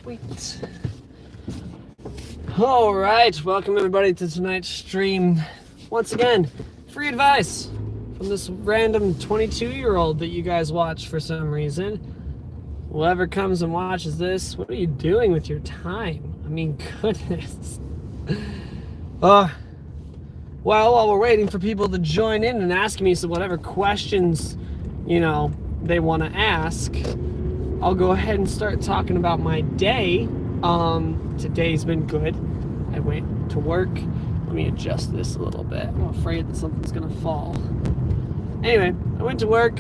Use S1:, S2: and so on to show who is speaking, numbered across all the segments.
S1: Sweet. All right, welcome everybody to tonight's stream. Once again, free advice from this random 22-year-old that you guys watch for some reason. Whoever comes and watches this, what are you doing with your time? I mean, goodness. Well, while we're waiting for people to join in and ask me some whatever questions, they want to ask, I'll go ahead and start talking about my day. Today's been good. I went to work. Let me adjust this a little bit. I'm afraid that something's gonna fall. Anyway, I went to work.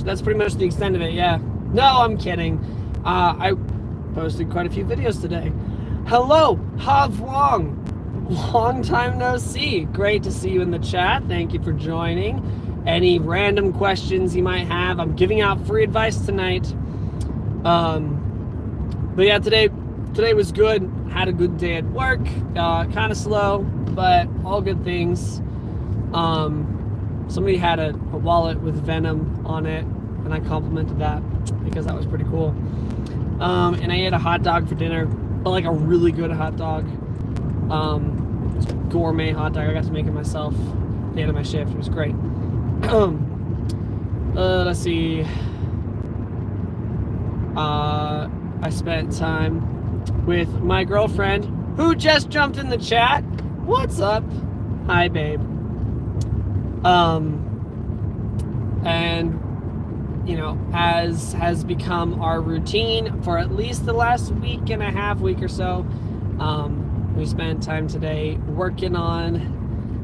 S1: That's pretty much the extent of it, yeah. No, I'm kidding. I posted quite a few videos today. Hello, Hav Wong. Long time no see. Great to see you in the chat. Thank you for joining. Any random questions you might have, I'm giving out free advice tonight. But yeah, today was good. Had a good day at work. Kind of slow, but all good things. Somebody had a wallet with Venom on it, and I complimented that because that was pretty cool. And I ate a hot dog for dinner, but like a really good hot dog. Gourmet hot dog. I got to make it myself at the end of my shift. It was great. Let's see. I spent time with my girlfriend, who just jumped in the chat. What's up? Hi, babe. And as has become our routine for at least the last week or so, we spent time today working on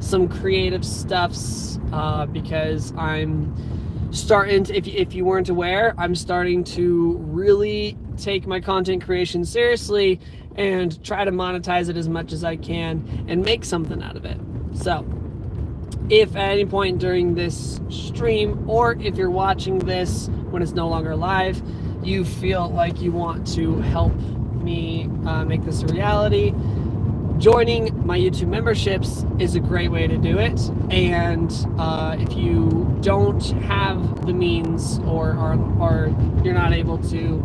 S1: some creative stuffs, because I'm starting to, if you weren't aware, I'm starting to really take my content creation seriously and try to monetize it as much as I can and make something out of it. So if at any point during this stream, or if you're watching this when it's no longer live, you feel like you want to help me make this a reality, joining my YouTube memberships is a great way to do it. And if you don't have the means, or you're not able to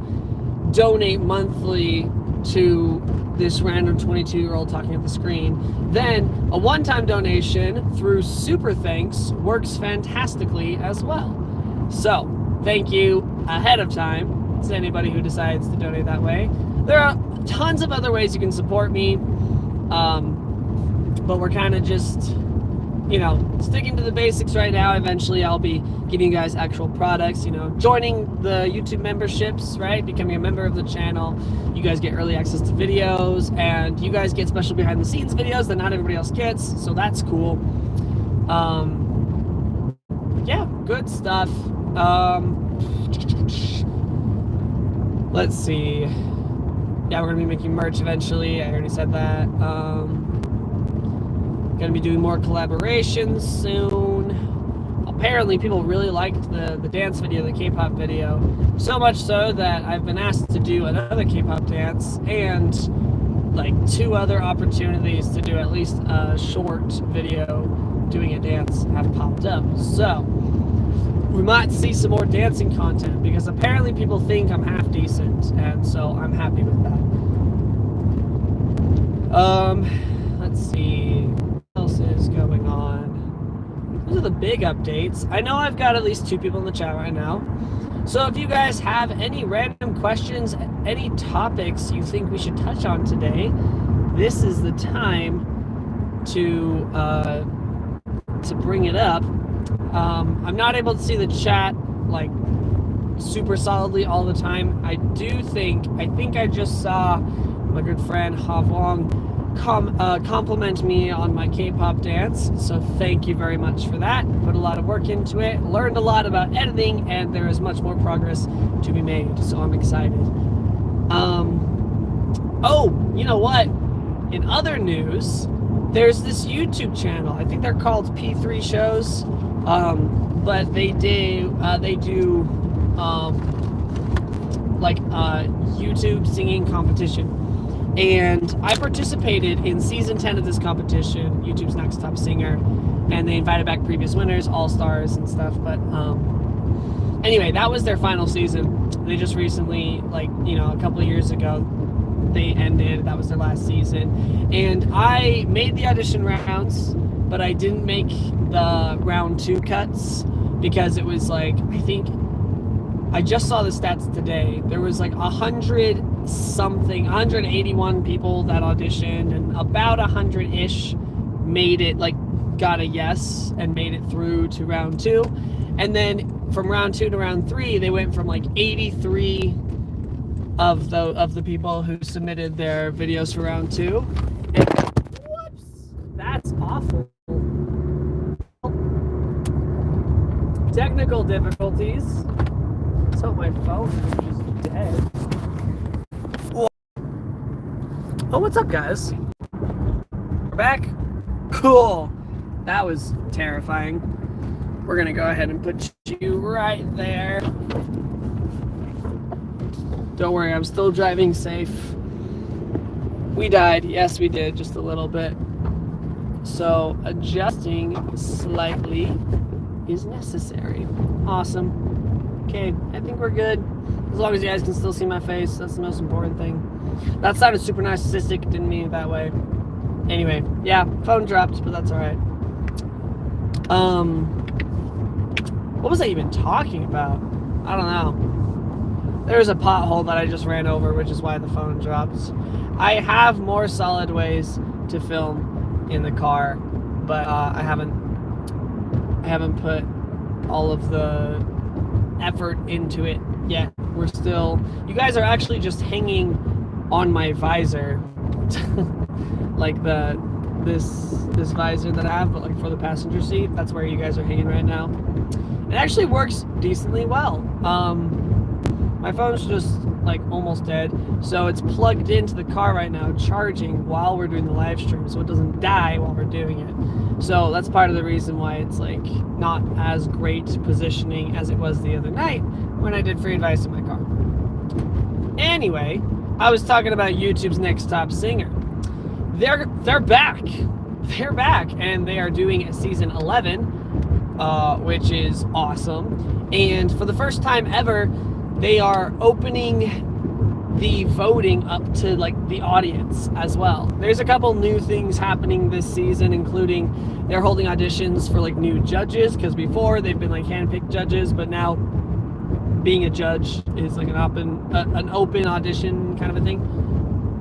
S1: donate monthly to this random 22-year-old talking at the screen, then a one-time donation through Super Thanks works fantastically as well. So thank you ahead of time to anybody who decides to donate that way. There are tons of other ways you can support me. But we're kind of just, sticking to the basics right now. Eventually I'll be giving you guys actual products, joining the YouTube memberships, right? Becoming a member of the channel. You guys get early access to videos, and you guys get special behind the scenes videos that not everybody else gets. So that's cool. Yeah, good stuff. Let's see. Yeah, we're gonna be making merch eventually. I already said that. Gonna be doing more collaborations soon. Apparently people really liked the dance video, the K-pop video. So much so that I've been asked to do another K-pop dance, and like 2 other opportunities to do at least a short video doing a dance have popped up. So we might see some more dancing content, because apparently people think I'm half decent, and so I'm happy with that. Let's see what else is going on. Those are the big updates. I know I've got at least 2 people in the chat right now. So if you guys have any random questions, any topics you think we should touch on today, this is the time to bring it up. I'm not able to see the chat like super solidly all the time. I think I just saw my good friend Hav Wong compliment me on my K-pop dance, so thank you very much for that. Put a lot of work into it, learned a lot about editing, and there is much more progress to be made, so I'm excited. Oh, you know what? In other news, there's this YouTube channel. I think they're called P3 Shows. But they do YouTube singing competition, and I participated in season 10 of this competition, YouTube's Next Top Singer, and they invited back previous winners, all stars and stuff. But Anyway, that was their final season. They just recently, like, a couple of years ago, they ended. That was their last season. And I made the audition rounds, but I didn't make the round 2 cuts because it was like, I think, I just saw the stats today. There was like 181 people that auditioned, and about 100-ish made it, like, got a yes and made it through to round 2. And then from round 2 to round 3, they went from like 83 of the people who submitted their videos for round 2. And, whoops, that's awful. Technical difficulties. So my phone is just dead. Oh, what's up, guys? We're back. Cool. That was terrifying. We're gonna go ahead and put you right there. Don't worry, I'm still driving safe. We died. Yes, we did, just a little bit. So adjusting slightly is necessary. Awesome. Okay, I think we're good. As long as you guys can still see my face, that's the most important thing. That sounded super narcissistic, didn't mean it that way. Anyway, yeah, phone dropped, but that's alright. What was I even talking about? I don't know. There was a pothole that I just ran over, which is why the phone dropped. I have more solid ways to film in the car, but I haven't put all of the effort into it yet. We're still, you guys are actually just hanging on my visor, like this visor that I have, but like for the passenger seat. That's where you guys are hanging right now. It actually works decently well. My phone's just like almost dead, so it's plugged into the car right now, charging while we're doing the live stream, so it doesn't die while we're doing it. So that's part of the reason why it's like not as great positioning as it was the other night when I did free advice in my car. Anyway, I was talking about YouTube's Next Top Singer. They're back. They're back, and they are doing season 11, which is awesome. And for the first time ever, they are opening the voting up to like the audience as well. There's a couple new things happening this season, including they're holding auditions for like new judges, because before they've been like handpicked judges, but now being a judge is like an open audition kind of a thing.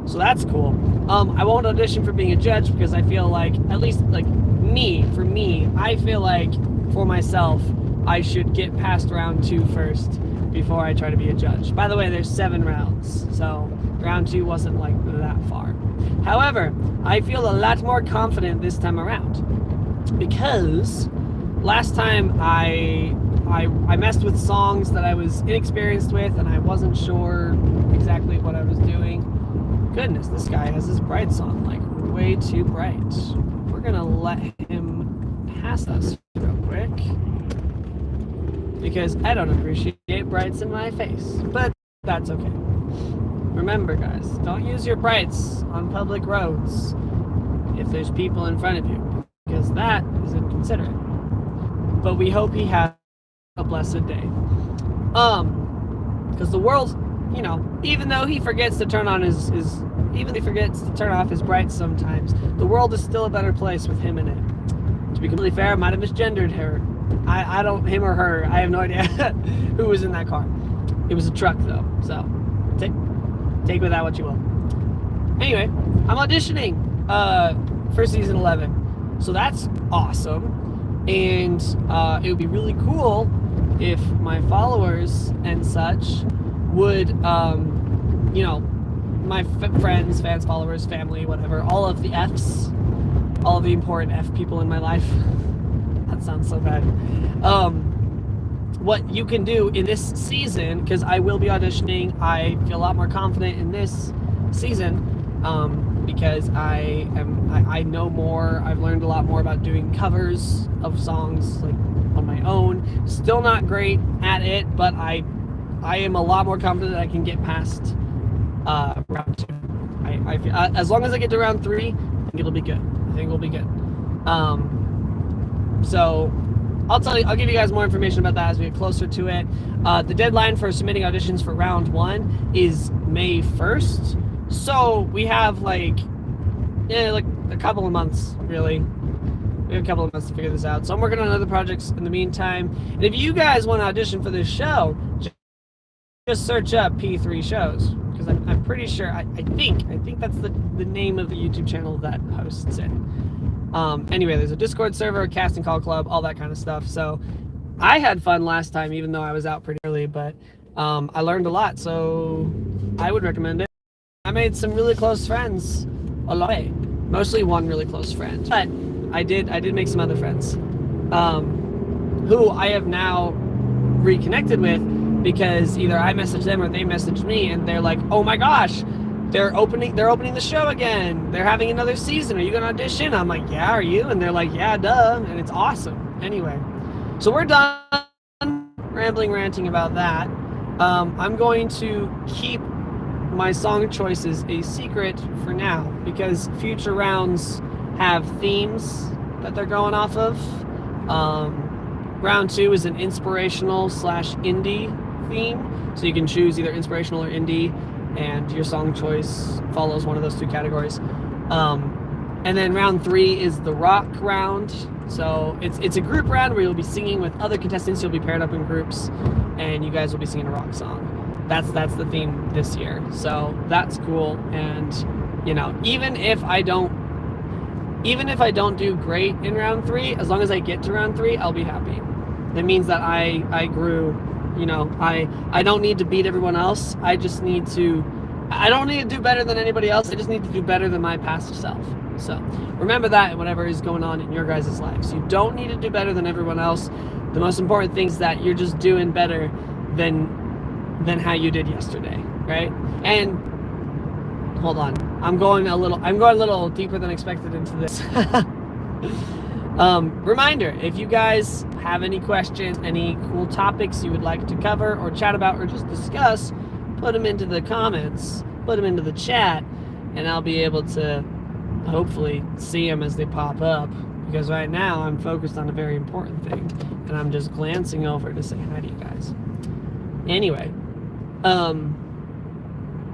S1: So that's cool. I won't audition for being a judge because I feel like, at least like for me, I feel like for myself, I should get past round 2 first before I try to be a judge. By the way, there's 7 rounds, so round 2 wasn't like that far. However, I feel a lot more confident this time around because last time I messed with songs that I was inexperienced with and I wasn't sure exactly what I was doing. Goodness, this guy has his bright song like way too bright. We're gonna let him pass us real quick because I don't appreciate brights in my face, but that's okay. Remember, guys, don't use your brights on public roads if there's people in front of you, because that is inconsiderate. But we hope he has a blessed day. Because the world, even though he forgets to turn on even if he forgets to turn off his brights sometimes, the world is still a better place with him in it. To be completely fair, I might have misgendered her. I don't, him or her, I have no idea who was in that car. It was a truck though, so take with that what you will. Anyway, I'm auditioning for season 11, so that's awesome. And it would be really cool if my followers and such would, my friends, fans, followers, family, whatever, all of the Fs, all of the important F people in my life. That sounds so bad. What you can do in this season, because I will be auditioning, I feel a lot more confident in this season, because I know more. I've learned a lot more about doing covers of songs like on my own. Still not great at it, but I am a lot more confident that I can get past round 2. I feel, as long as I get to round 3, I think it'll be good. I think we'll be good. So I'll give you guys more information about that as we get closer to it. The deadline for submitting auditions for round 1 is May 1st. So we have like a couple of months, really. We have a couple of months to figure this out. So I'm working on other projects in the meantime. And if you guys want to audition for this show, just search up P3 Shows. Because I'm pretty sure, I think that's the name of the YouTube channel that hosts it. Anyway, there's a Discord server, a casting call club, all that kind of stuff. So I had fun last time, even though I was out pretty early, but I learned a lot, so I would recommend it. I made some really close friends along the way. Mostly one really close friend, but I did make some other friends who I have now reconnected with because either I messaged them or they messaged me, and they're like, "Oh my gosh, they're opening the show again. They're having another season. Are you gonna audition?" I'm like, "Yeah, are you?" And they're like, "Yeah, duh." And it's awesome. Anyway, so we're done ranting about that. I'm going to keep my song choices a secret for now because future rounds have themes that they're going off of. Round 2 is an inspirational / indie theme, so you can choose either inspirational or indie, and your song choice follows one of those 2 categories. And then round 3 is the rock round. So it's a group round where you'll be singing with other contestants. You'll be paired up in groups, and you guys will be singing a rock song. That's the theme this year. So that's cool. And even if I don't do great in round 3, as long as I get to round 3, I'll be happy. That means that I grew. I don't need to beat everyone else. I don't need to do better than anybody else. I just need to do better than my past self. So remember that in whatever is going on in your guys' lives. You don't need to do better than everyone else. The most important thing is that you're just doing better than how you did yesterday, right? And hold on, I'm going a little deeper than expected into this. Reminder, if you guys have any questions, any cool topics you would like to cover or chat about or just discuss, put them into the comments, put them into the chat, and I'll be able to hopefully see them as they pop up, because right now I'm focused on a very important thing and I'm just glancing over to say hi to you guys. Anyway,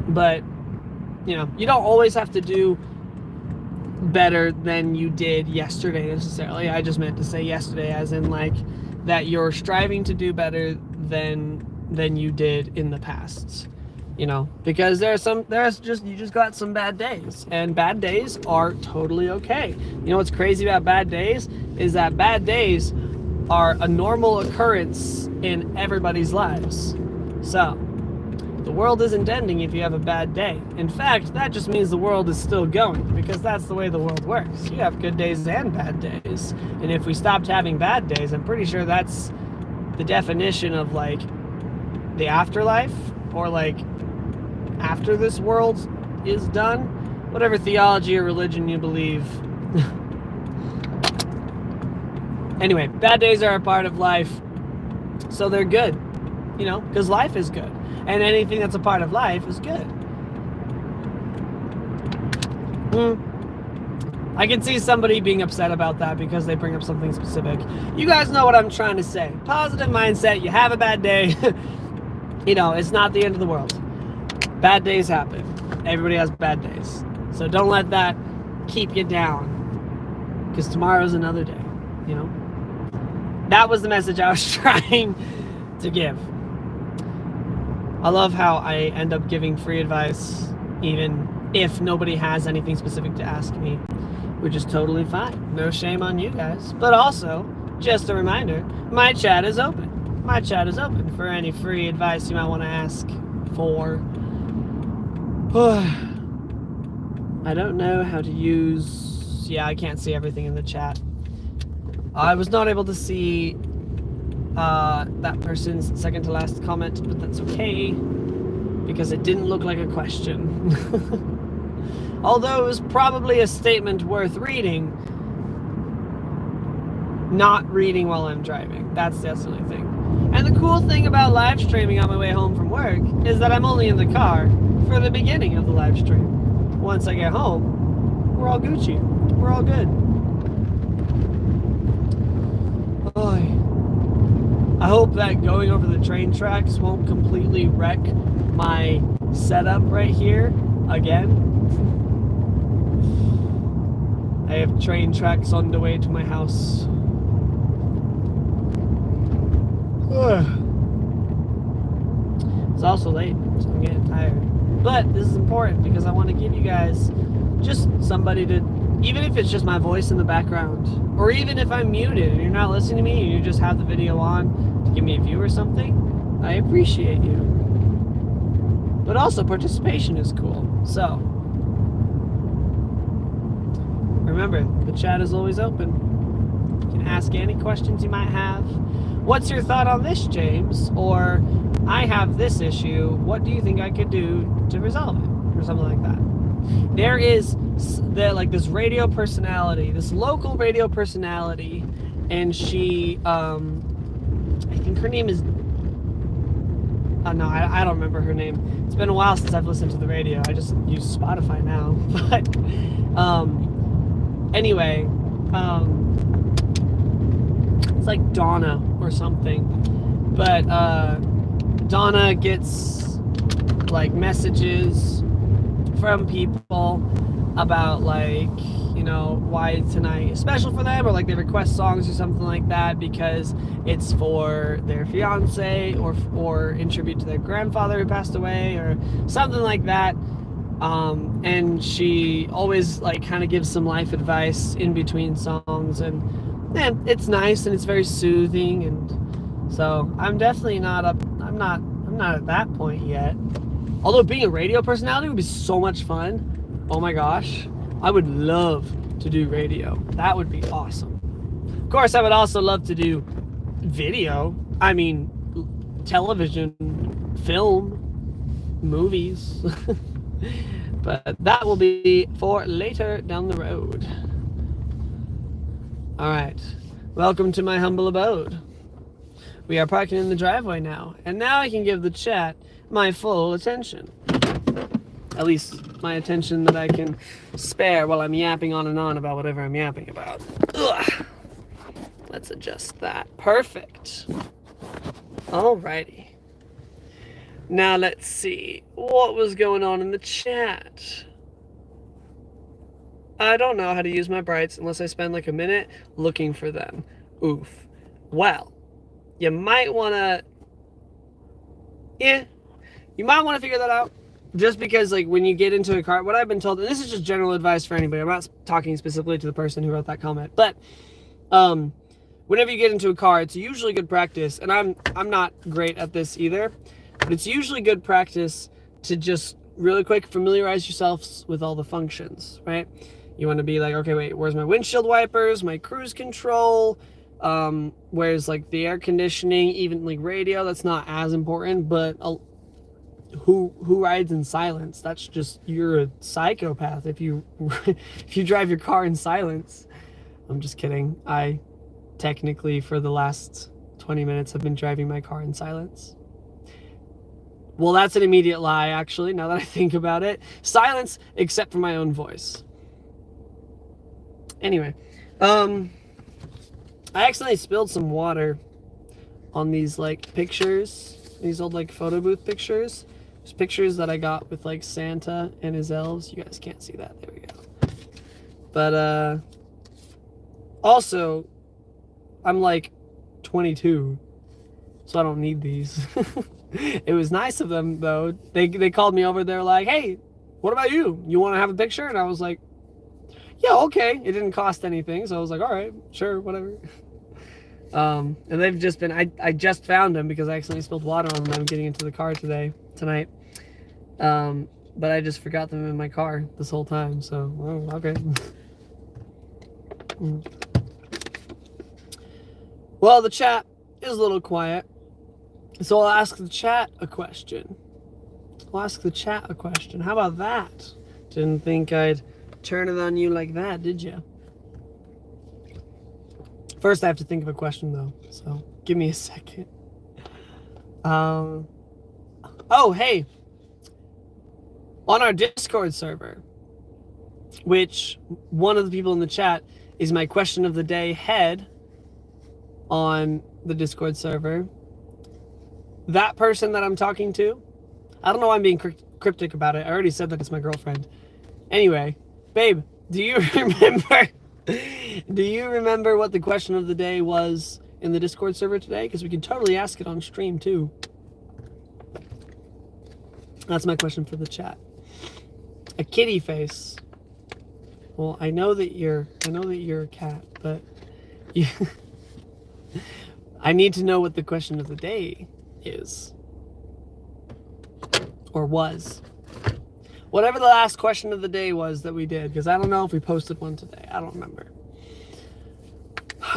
S1: but you don't always have to do better than you did yesterday necessarily. I just meant to say yesterday as in like that you're striving to do better than you did in the past. Because you just got some bad days, and bad days are totally okay. What's crazy about bad days is that bad days are a normal occurrence in everybody's lives. So the world isn't ending if you have a bad day. In fact, that just means the world is still going, because that's the way the world works. You have good days and bad days. And if we stopped having bad days, I'm pretty sure that's the definition of like the afterlife, or like after this world is done, whatever theology or religion you believe. Anyway, bad days are a part of life, so they're good, because life is good, and anything that's a part of life is good. I can see somebody being upset about that because they bring up something specific. You guys know what I'm trying to say. Positive mindset. You have a bad day. It's not the end of the world. Bad days happen. Everybody has bad days. So don't let that keep you down, because tomorrow's another day, That was the message I was trying to give. I love how I end up giving free advice even if nobody has anything specific to ask me, which is totally fine. No shame on you guys. But also, just a reminder, my chat is open. My chat is open for any free advice you might want to ask for. I don't know how to use... Yeah, I can't see everything in the chat. I was not able to see that person's second to last comment, but that's okay, because it didn't look like a question. Although it was probably a statement worth reading. Not reading while I'm driving. That's the only thing. And the cool thing about live streaming on my way home from work is that I'm only in the car for the beginning of the live stream. Once I get home, we're all Gucci. We're all good. Oy. I hope that going over the train tracks won't completely wreck my setup right here again. I have train tracks on the way to my house. It's also late, so I'm getting tired. But this is important because I want to give you guys just somebody to, even if it's just my voice in the background, or even if I'm muted and you're not listening to me and you just have the video on to give me a view or something, I appreciate you. But also participation is cool. So remember, the chat is always open. You can ask any questions you might have. What's your thought on this, James? Or I have this issue. What do you think I could do to resolve it? Or something like that. There is this radio personality, this local radio personality, and she, I think her name is, no, I don't remember her name. It's been a while since I've listened to the radio. I just use Spotify now. But, anyway, it's like Donna or something. But, Donna gets, like, messages from people about, like, you know, why tonight is special for them, or like they request songs or something like that because it's for their fiance or in tribute to their grandfather who passed away or something like that. And she always like kind of gives some life advice in between songs, and man, it's nice and it's very soothing. And so I'm definitely not I'm not at that point yet. Although being a radio personality would be so much fun. Oh my gosh. I would love to do radio. That would be awesome. Of course, I would also love to do video. I mean, television, film, movies. But that will be for later down the road. Alright. Welcome to my humble abode. We are parking in the driveway now. And now I can give the chat my full attention. At least my attention that I can spare while I'm yapping on and on about whatever I'm yapping about. Ugh. Let's adjust that. Perfect. Alrighty. Now let's see. What was going on in the chat? I don't know how to use my brights unless I spend like a minute looking for them. Oof. Well, you might want to... you might want to figure that out. Just because, like, when you get into a car, what I've been told, and this is just general advice for anybody, I'm not talking specifically to the person who wrote that comment, but whenever you get into a car, it's usually good practice, and I'm not great at this either, but it's usually good practice to just really quick familiarize yourselves with all the functions, right? You want to be like, okay, wait, where's my windshield wipers, my cruise control, where's, like, the air conditioning, even, like, radio, that's not as important, but... Who rides in silence? That's just, you're a psychopath if you if you drive your car in silence. I'm just kidding. I technically for the last 20 minutes have been driving my car in silence. Well, that's an immediate lie, actually, now that I think about it. Silence except for my own voice. Anyway, I accidentally spilled some water on these like pictures, these old like photo booth pictures. There's pictures that I got with like Santa and his elves. You guys can't see that. There we go. But also, I'm like 22, so I don't need these. It was nice of them though. They called me over. They're like, "Hey, what about you? You want to have a picture?" And I was like, "Yeah, okay." It didn't cost anything, so I was like, "All right, sure, whatever." And they've just been, I just found them because I accidentally spilled water on them getting into the car tonight. But I just forgot them in my car this whole time, so, oh, okay. Well, the chat is a little quiet, so I'll ask the chat a question. How about that? Didn't think I'd turn it on you like that, did you? First, I have to think of a question, though, so give me a second. Oh, hey. On our Discord server, which one of the people in the chat is my question of the day head on the Discord server, that person that I'm talking to, I don't know why I'm being cryptic about it. I already said that it's my girlfriend. Anyway, babe, do you remember what the question of the day was in the Discord server today? Because we can totally ask it on stream too. That's my question for the chat. A kitty face. Well, I know that you're a cat, but you I need to know what the question of the day is. Or was. Whatever the last question of the day was that we did, because I don't know if we posted one today. I don't remember.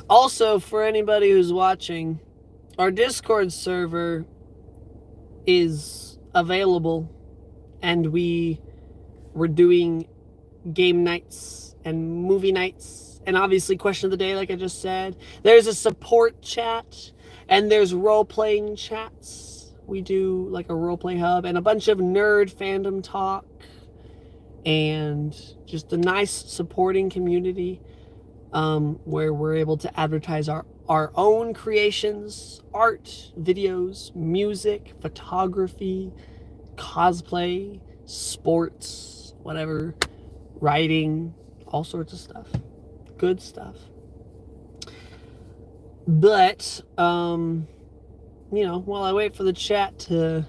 S1: Also, for anybody who's watching, our Discord server is available, and we're doing game nights and movie nights, and obviously question of the day, like I just said. There's a support chat, and there's role-playing chats. We do like a role-play hub and a bunch of nerd fandom talk and just a nice supporting community where we're able to advertise our own creations, art, videos, music, photography, cosplay, sports, whatever, writing, all sorts of stuff. Good stuff. But, while I wait for the chat to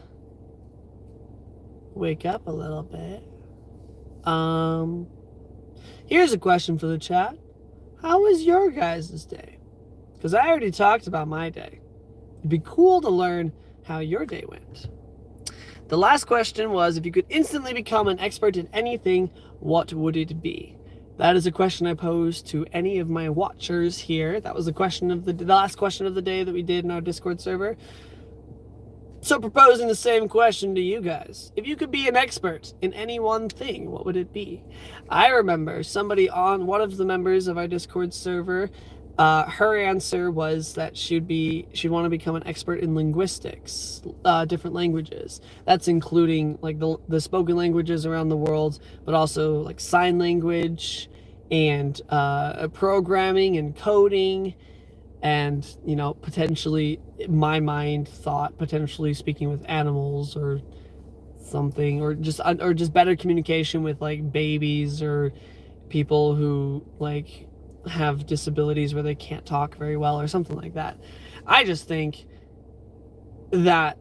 S1: wake up a little bit, here's a question for the chat. How was your guys' day? Because I already talked about my day. It'd be cool to learn how your day went. The last question was, if you could instantly become an expert in anything, what would it be? That is a question I posed to any of my watchers here. That was the question of the last question of the day that we did in our Discord server. So proposing the same question to you guys. If you could be an expert in any one thing, what would it be? I remember somebody on one of the members of our Discord server, her answer was that she'd want to become an expert in linguistics, different languages. That's including like the spoken languages around the world, but also like sign language and programming and coding. And, potentially, my mind thought, potentially speaking with animals or something, or just better communication with, like, babies or people who, like, have disabilities where they can't talk very well or something like that. I just think that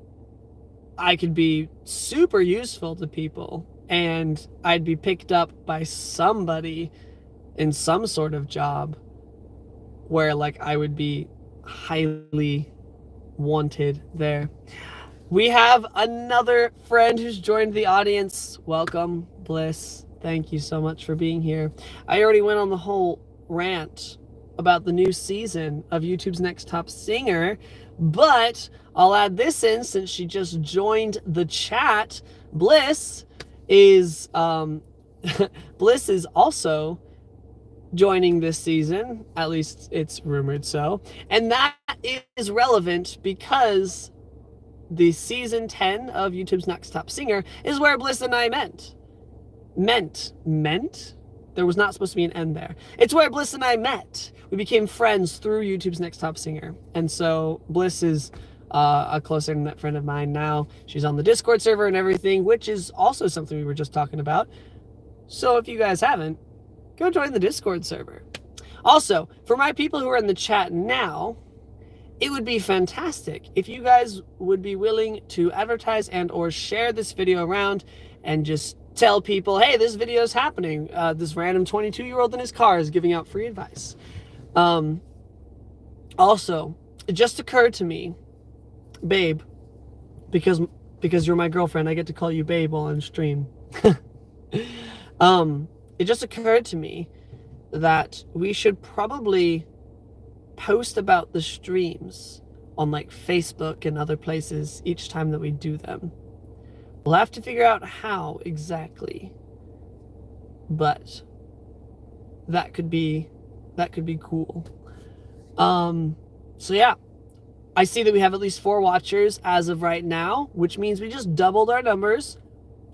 S1: I could be super useful to people, and I'd be picked up by somebody in some sort of job where like I would be highly wanted there. We have another friend who's joined the audience. Welcome, Bliss. Thank you so much for being here. I already went on the whole rant about the new season of YouTube's Next Top Singer, but I'll add this in since she just joined the chat. Bliss is also joining this season, at least it's rumored so, and that is relevant because the season 10 of YouTube's Next Top Singer is where Bliss and I met. There was not supposed to be an N there. It's where Bliss and I met. We became friends through YouTube's Next Top Singer, and so Bliss is a close internet friend of mine now. She's on the Discord server and everything, which is also something we were just talking about. So if you guys haven't, go join the Discord server. Also, for my people who are in the chat now, it would be fantastic if you guys would be willing to advertise and or share this video around and just tell people, hey, this video is happening. This random 22-year-old in his car is giving out free advice. Also, it just occurred to me, babe, because you're my girlfriend, I get to call you babe while on stream. It just occurred to me that we should probably post about the streams on like Facebook and other places each time that we do them. We'll have to figure out how exactly, but that could be cool. So yeah, I see that we have at least 4 watchers as of right now, which means we just doubled our numbers.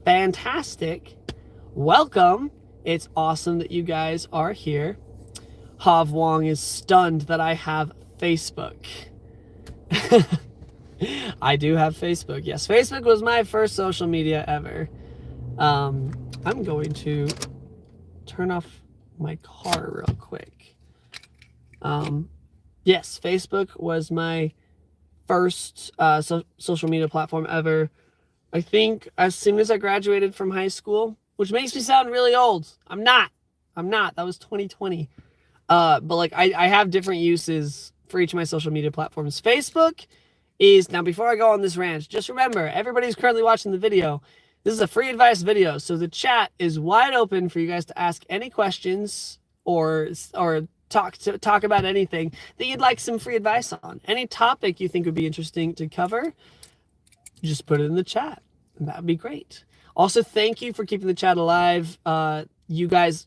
S1: Fantastic. Welcome. It's awesome that you guys are here. Hav Wong is stunned that I have Facebook. I do have Facebook. Yes, Facebook was my first social media ever. I'm going to turn off my car real quick. Yes, Facebook was my first social media platform ever. I think as soon as I graduated from high school, which makes me sound really old. I'm not. That was 2020. But like I have different uses for each of my social media platforms. Facebook is, now before I go on this rant, just remember, everybody's currently watching the video. This is a free advice video, so the chat is wide open for you guys to ask any questions or talk about anything that you'd like some free advice on. Any topic you think would be interesting to cover, just put it in the chat, and that would be great. Also, thank you for keeping the chat alive. You guys,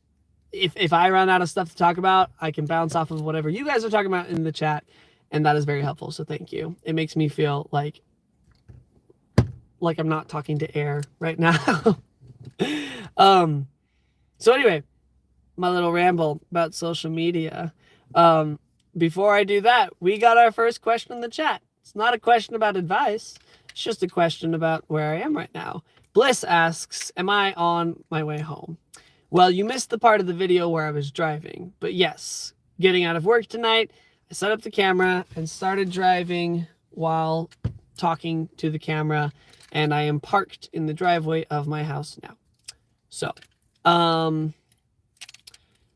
S1: if I run out of stuff to talk about, I can bounce off of whatever you guys are talking about in the chat, and that is very helpful, so thank you. It makes me feel like I'm not talking to air right now. So anyway, my little ramble about social media. Before I do that, we got our first question in the chat. It's not a question about advice. It's just a question about where I am right now. Bliss asks, am I on my way home? Well, you missed the part of the video where I was driving, but yes, getting out of work tonight, I set up the camera and started driving while talking to the camera, and I am parked in the driveway of my house now. So,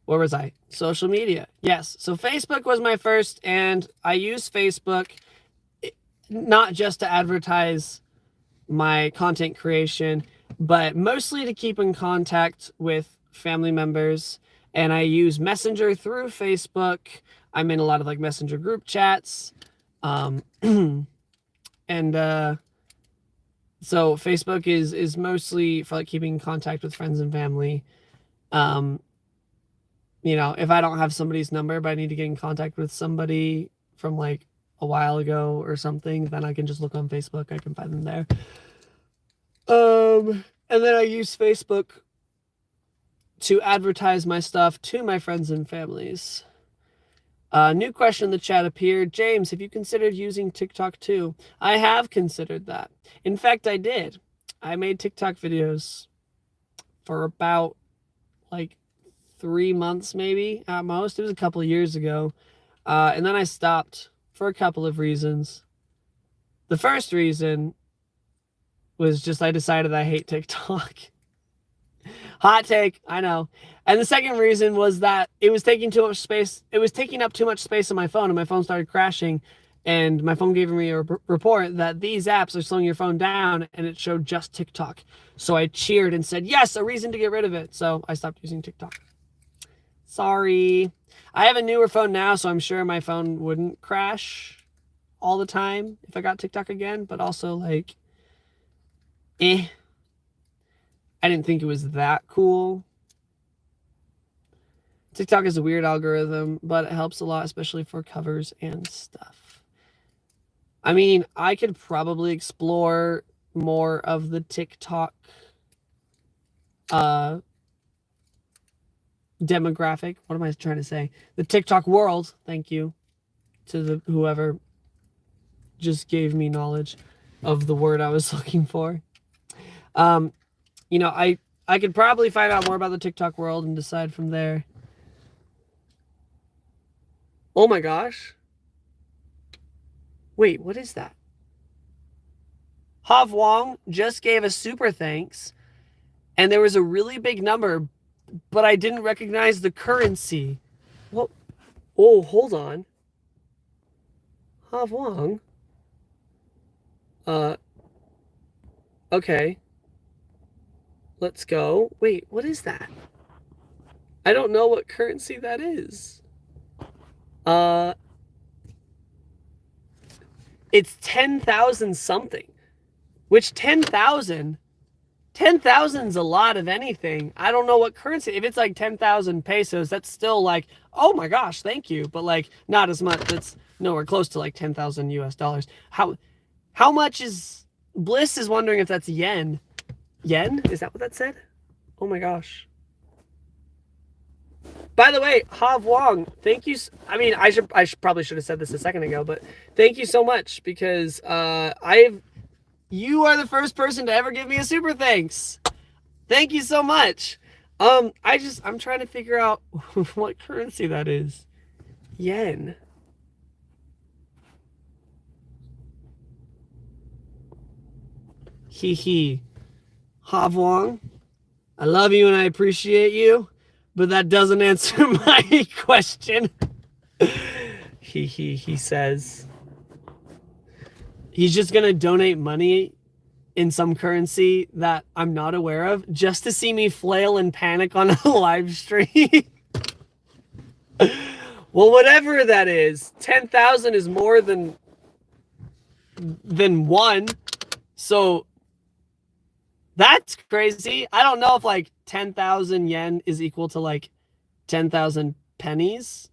S1: where was I? Social media. Yes. So Facebook was my first, and I use Facebook not just to advertise my content creation, but mostly to keep in contact with family members. And I use Messenger through Facebook. I'm in a lot of like Messenger group chats. So Facebook is mostly for like keeping in contact with friends and family. You know, if I don't have somebody's number, but I need to get in contact with somebody from like a while ago or something, then I can just look on Facebook. I can find them there. And then I use Facebook to advertise my stuff to my friends and families. New question in the chat appeared. James, have you considered using TikTok too? I have considered that. In fact, I did. I made TikTok videos for about like 3 months, maybe at most. It was a couple of years ago. And then I stopped for a couple of reasons. The first reason was just I decided I hate TikTok. Hot take, I know. And the second reason was that it was taking too much space. It was taking up too much space on my phone, and my phone started crashing. And my phone gave me a report that these apps are slowing your phone down, and it showed just TikTok. So I cheered and said, yes, a reason to get rid of it. So I stopped using TikTok. Sorry. I have a newer phone now, so I'm sure my phone wouldn't crash all the time if I got TikTok again. But also, like, I didn't think it was that cool. TikTok is a weird algorithm, but it helps a lot, especially for covers and stuff. I mean, I could probably explore more of the TikTok demographic. What am I trying to say? The TikTok world. Thank you to whoever just gave me knowledge of the word I was looking for. You know, I could probably find out more about the TikTok world and decide from there. Oh my gosh. Wait, what is that? Hav Wong just gave a super thanks, and there was a really big number, but I didn't recognize the currency. What? Oh, hold on. Hav Wong? Okay. Let's go. Wait, what is that? I don't know what currency that is. It's 10,000 something. Which 10,000's a lot of anything. I don't know what currency. If it's like 10,000 pesos, that's still like, oh my gosh, thank you. But like not as much. That's nowhere close to like 10,000 US dollars. How much is Bliss is wondering if that's yen. Yen? Is that what that said? Oh my gosh. By the way, Hav Wong, thank you. I mean, I probably should have said this a second ago, but thank you so much because you are the first person to ever give me a super thanks. Thank you so much. I'm trying to figure out what currency that is. Yen. Hee hee. Hav Wong, I love you and I appreciate you, but that doesn't answer my question. He says. He's just gonna donate money in some currency that I'm not aware of just to see me flail and panic on a live stream. Well, whatever that is, 10,000 is more than one. So that's crazy. I don't know if like 10,000 yen is equal to like 10,000 pennies.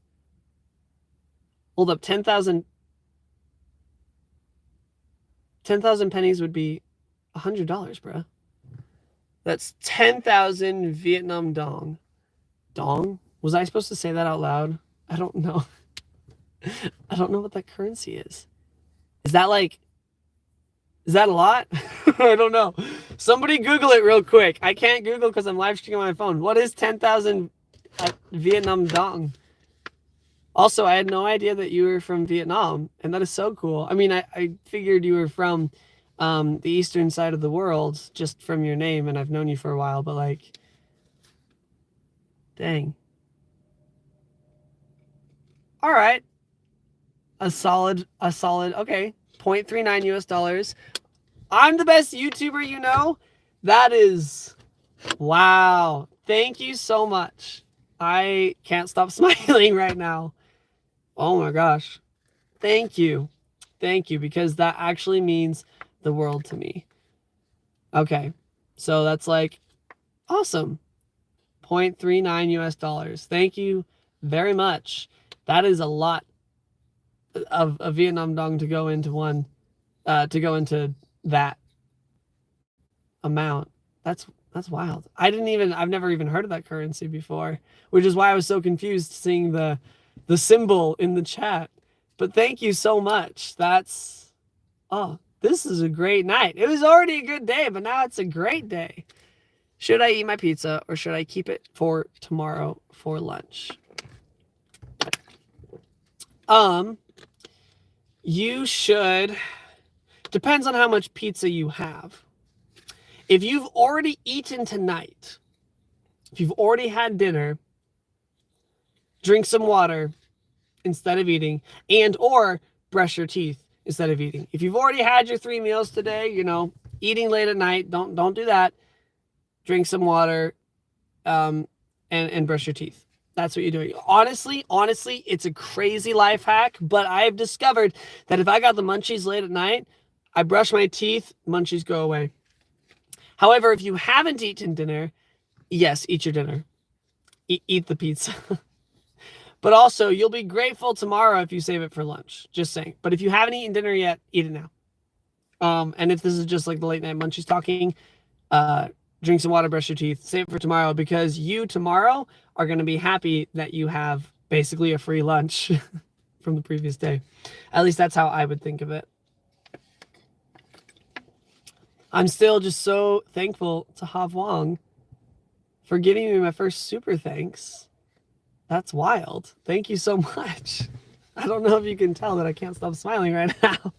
S1: Hold up, 10,000 pennies would be $100, bro. That's 10,000 Vietnam dong. Dong? Was I supposed to say that out loud? I don't know. I don't know what that currency is. Is that a lot? I don't know. Somebody Google it real quick. I can't Google because I'm live streaming on my phone. What is 10,000 Vietnam dong? Also, I had no idea that you were from Vietnam, and that is so cool. I mean, I figured you were from the eastern side of the world just from your name, and I've known you for a while, but like, dang. All right. A solid, okay. 0.39 US dollars. I'm the best YouTuber you know. That is, wow. Thank you so much. I can't stop smiling right now. Oh my gosh. Thank you. Thank you, because that actually means the world to me. Okay. So that's like awesome. 0.39 US dollars. Thank you very much. That is a lot of Vietnam dong to go into that amount. That's wild. I've never even heard of that currency before, which is why I was so confused seeing the symbol in the chat. But thank you so much. This is a great night. It was already a good day, but now it's a great day. Should I eat my pizza or should I keep it for tomorrow for lunch? You should. Depends on how much pizza you have. If you've already eaten tonight, if you've already had dinner, drink some water instead of eating, and or brush your teeth instead of eating. If you've already had your 3 meals today, eating late at night, don't do that. Drink some water, and brush your teeth. That's what you're doing. Honestly, it's a crazy life hack, but I've discovered that if I got the munchies late at night, I brush my teeth, munchies go away. However, if you haven't eaten dinner, yes, eat your dinner. Eat the pizza. But also, you'll be grateful tomorrow if you save it for lunch. Just saying. But if you haven't eaten dinner yet, eat it now. And if this is just like the late night munchies talking, drink some water, brush your teeth, save it for tomorrow, because you tomorrow are going to be happy that you have basically a free lunch from the previous day. At least that's how I would think of it. I'm still just so thankful to Hav Wong for giving me my first super thanks. That's wild. Thank you so much. I don't know if you can tell that I can't stop smiling right now.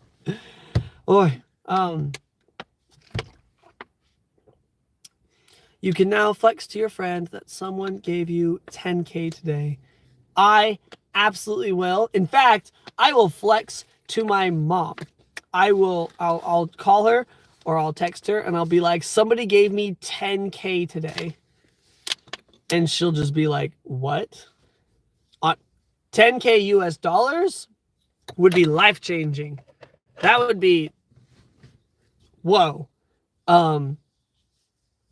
S1: Boy, you can now flex to your friend that someone gave you 10K today. I absolutely will. In fact, I will flex to my mom. I'll call her or I'll text her and I'll be like, somebody gave me 10K today. And she'll just be like, what? 10K US dollars would be life-changing. That would be, whoa.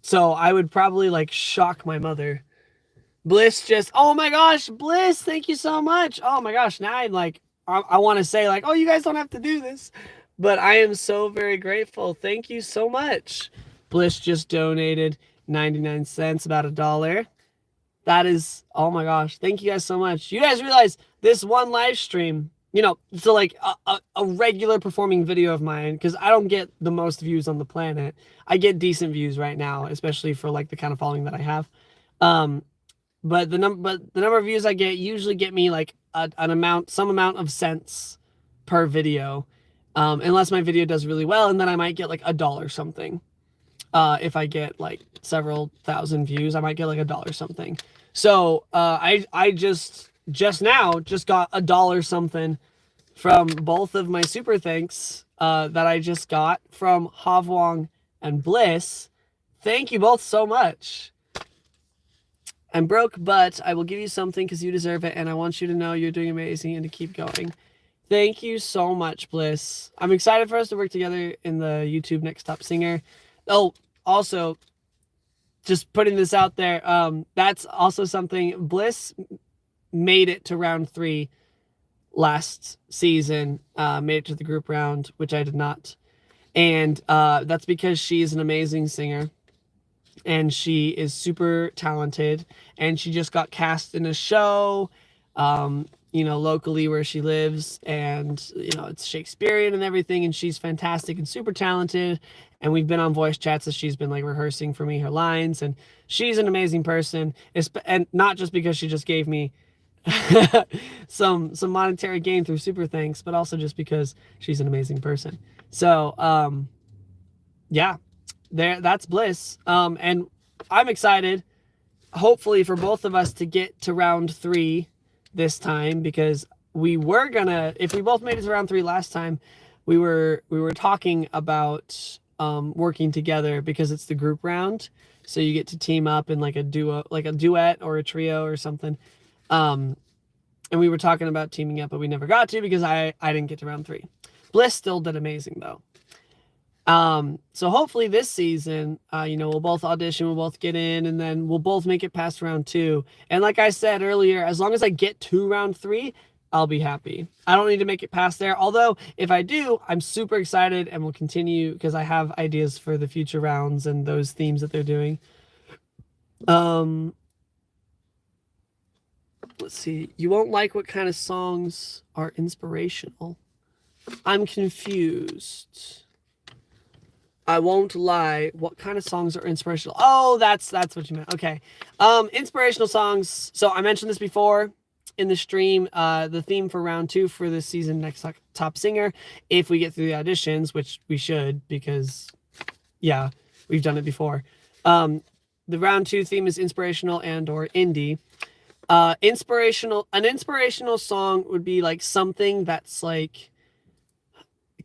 S1: So I would probably like shock my mother. Bliss just, oh my gosh, Bliss, thank you so much. Oh my gosh, now I'm like, I want to say like, oh, you guys don't have to do this. But I am so very grateful. Thank you so much. Bliss just donated 99 cents, about $1. That is, oh my gosh. Thank you guys so much. You guys realize this one live stream, you know, so like a regular performing video of mine, because I don't get the most views on the planet. I get decent views right now, especially for like the kind of following that I have. But the number of views I get usually get me like some amount of cents per video. Unless my video does really well, and then I might get like $1 something. If I get like several thousand views, I might get like $1 something. So I just now got $1 something from both of my super thanks that I just got from Havwong and Bliss. Thank you both so much. I'm broke, but I will give you something because you deserve it, and I want you to know you're doing amazing and to keep going. Thank you so much, Bliss. I'm excited for us to work together in the YouTube Next Top Singer. Oh, also, just putting this out there, that's also something. Bliss made it to round 3 last season, made it to the group round, which I did not. And that's because she's an amazing singer. And she is super talented, and she just got cast in a show, you know, locally where she lives, and, you know, it's Shakespearean and everything, and she's fantastic and super talented, and we've been on voice chats as she's been, like, rehearsing for me her lines, and she's an amazing person, and not just because she just gave me some monetary gain through super thanks, but also just because she's an amazing person. So, yeah. That's Bliss. And I'm excited, hopefully, for both of us to get to round 3 this time, because we were gonna, if we both made it to round 3 last time, we were talking about working together, because it's the group round, so you get to team up in like a duet or a trio or something. And we were talking about teaming up, but we never got to, because I didn't get to round 3. Bliss still did amazing though. So hopefully this season, you know, we'll both audition, we'll both get in, and then we'll both make it past round 2. And like I said earlier, as long as I get to round 3, I'll be happy. I don't need to make it past there. Although if I do, I'm super excited and will continue, because I have ideas for the future rounds and those themes that they're doing. Let's see. You won't like what kind of songs are inspirational. I'm confused. I won't lie. What kind of songs are inspirational? Oh, that's what you meant. Okay. Inspirational songs. So I mentioned this before in the stream. The theme for round 2 for this season, Next Top Singer, if we get through the auditions, which we should, because yeah, we've done it before. The round 2 theme is inspirational and or indie. An inspirational song would be like something that's like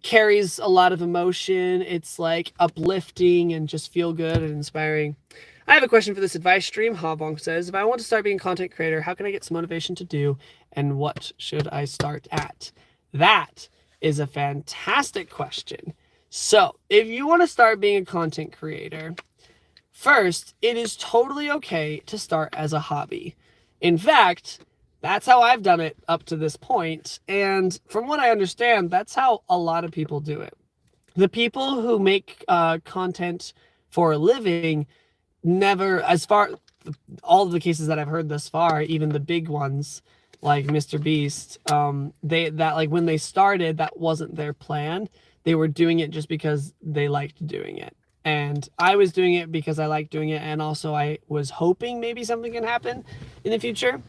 S1: carries a lot of emotion. It's like uplifting and just feel good and inspiring. I have a question for this advice stream. Havong says, if I want to start being a content creator, how can I get some motivation to do, and what should I start at? That is a fantastic question. So if you want to start being a content creator, first, it is totally okay to start as a hobby. In fact, that's how I've done it up to this point. And from what I understand, that's how a lot of people do it. The people who make content for a living never, all of the cases that I've heard thus far, even the big ones like Mr. Beast, when they started, that wasn't their plan. They were doing it just because they liked doing it. And I was doing it because I liked doing it, and also I was hoping maybe something can happen in the future.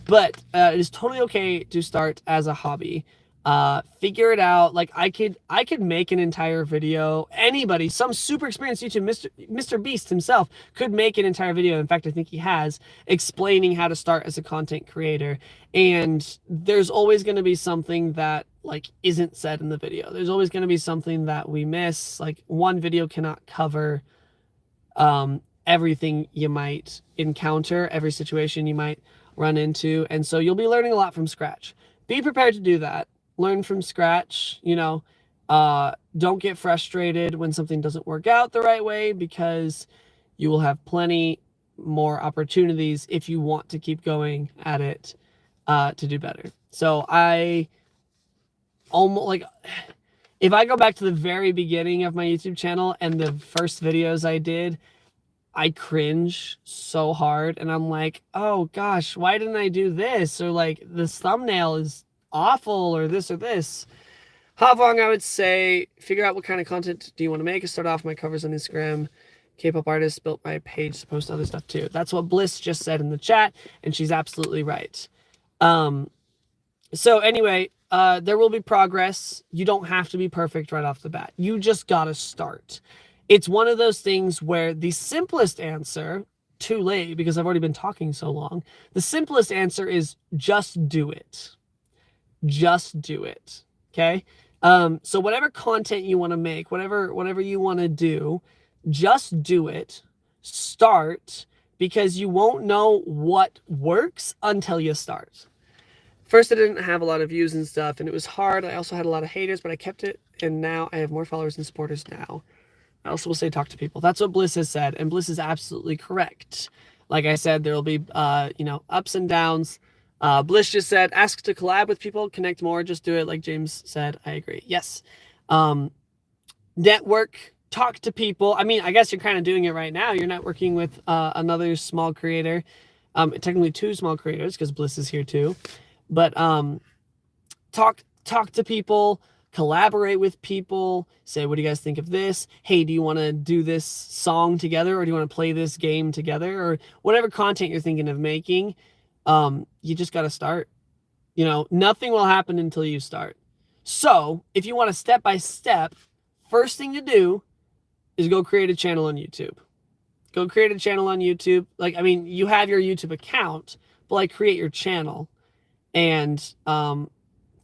S1: But it is totally okay to start as a hobby. Figure it out. Like I could make an entire video. Anybody, some super experienced YouTube, Mr. Beast himself could make an entire video. In fact, I think he has, explaining how to start as a content creator. And there's always going to be something that like isn't said in the video. There's always going to be something that we miss. Like one video cannot cover everything you might encounter, every situation you might run into. And so you'll be learning a lot from scratch. Be prepared to do that. Learn from scratch, you know. Don't get frustrated when something doesn't work out the right way, because you will have plenty more opportunities if you want to keep going at it to do better. So I almost like, if I go back to the very beginning of my YouTube channel and the first videos I did, I cringe so hard, and I'm like, oh gosh, why didn't I do this? Or like, this thumbnail is awful, or this or this. Havong, I would say, figure out what kind of content do you want to make. Start off my covers on Instagram. K-pop artist built my page to post other stuff too. That's what Bliss just said in the chat, and she's absolutely right. So anyway, there will be progress. You don't have to be perfect right off the bat. You just gotta start. It's one of those things where the simplest answer, too late because I've already been talking so long, the simplest answer is just do it. Just do it. Okay? So whatever content you want to make, whatever you want to do, just do it. Start, because you won't know what works until you start. First, I didn't have a lot of views and stuff, and it was hard. I also had a lot of haters, but I kept it, and now I have more followers and supporters now. I also will say talk to people. That's what Bliss has said, and Bliss is absolutely correct. Like I said, there will be, ups and downs. Bliss just said, ask to collab with people, connect more, just do it. Like James said, I agree. Yes. Network, talk to people. I mean, I guess you're kind of doing it right now. You're networking with another small creator. Technically 2 small creators, because Bliss is here too. But talk to people, collaborate with people, say, what do you guys think of this? Hey, do you want to do this song together, or do you want to play this game together, or whatever content you're thinking of making? You just got to start. Nothing will happen until you start. So if you want a step-by-step, first thing to do is go create a channel on YouTube. Go create a channel on YouTube. You have your YouTube account, but create your channel. And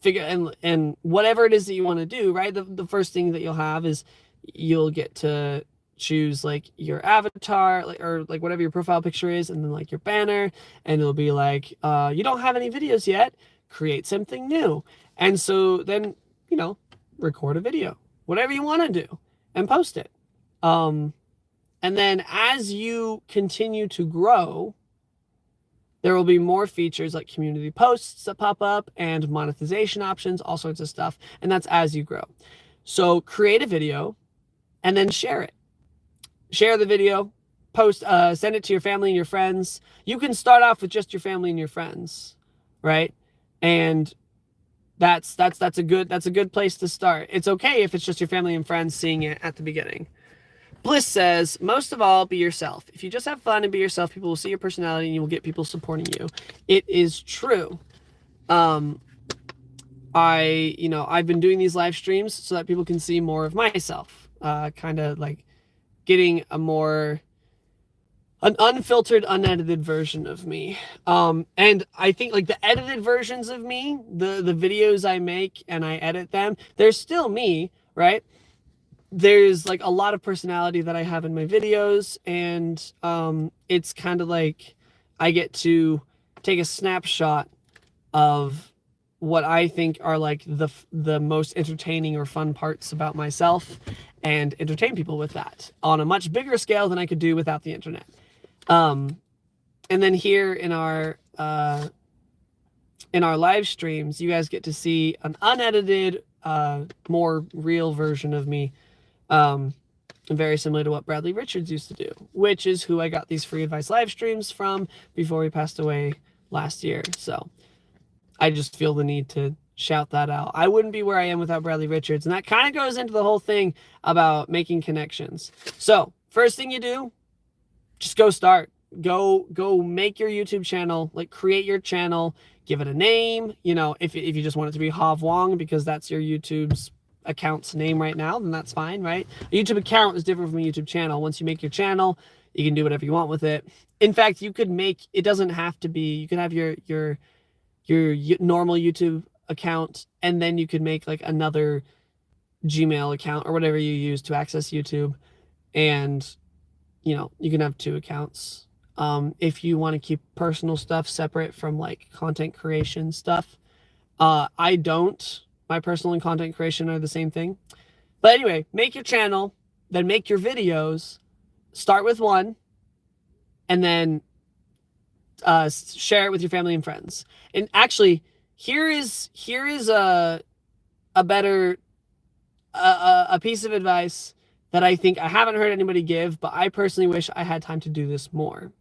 S1: figure and whatever it is that you want to do, right? The first thing that you'll have is you'll get to choose your avatar, or whatever your profile picture is, and then your banner, and it'll be you don't have any videos yet, create something new. And so then record a video, whatever you want to do, and post it. And then as you continue to grow, there will be more features like community posts that pop up and monetization options, all sorts of stuff. And that's as you grow. So create a video and then share it. Share the video, post, send it to your family and your friends. You can start off with just your family and your friends, right? And that's a good place to start. It's okay if it's just your family and friends seeing it at the beginning. Bliss says, most of all, be yourself. If you just have fun and be yourself, people will see your personality and you will get people supporting you. It is true. I've been doing these live streams so that people can see more of myself. Kind of getting an unfiltered, unedited version of me. And I think the edited versions of me, the videos I make and I edit them, they're still me, right? There's a lot of personality that I have in my videos, and it's kind of I get to take a snapshot of what I think are the most entertaining or fun parts about myself, and entertain people with that on a much bigger scale than I could do without the internet. And then here in our live streams, you guys get to see an unedited, more real version of me. Very similar to what Bradley Richards used to do, which is who I got these free advice live streams from before he passed away last year. So I just feel the need to shout that out. I wouldn't be where I am without Bradley Richards. And that kind of goes into the whole thing about making connections. So first thing you do, just go start. Go make your YouTube channel, create your channel, give it a name. If you just want it to be Hav Wong because that's your YouTube's account's name right now, then that's fine, right? A YouTube account is different from a YouTube channel. Once you make your channel, you can do whatever you want with it. In fact, you could make, it doesn't have to be, you can have your normal YouTube account, and then you could make another Gmail account or whatever you use to access YouTube. And, you can have 2 accounts. If you want to keep personal stuff separate from content creation stuff. I don't. My personal and content creation are the same thing. But anyway, make your channel, then make your videos, start with one, and then share it with your family and friends. And actually, here is a better, a piece of advice that I think I haven't heard anybody give, but I personally wish I had time to do this more.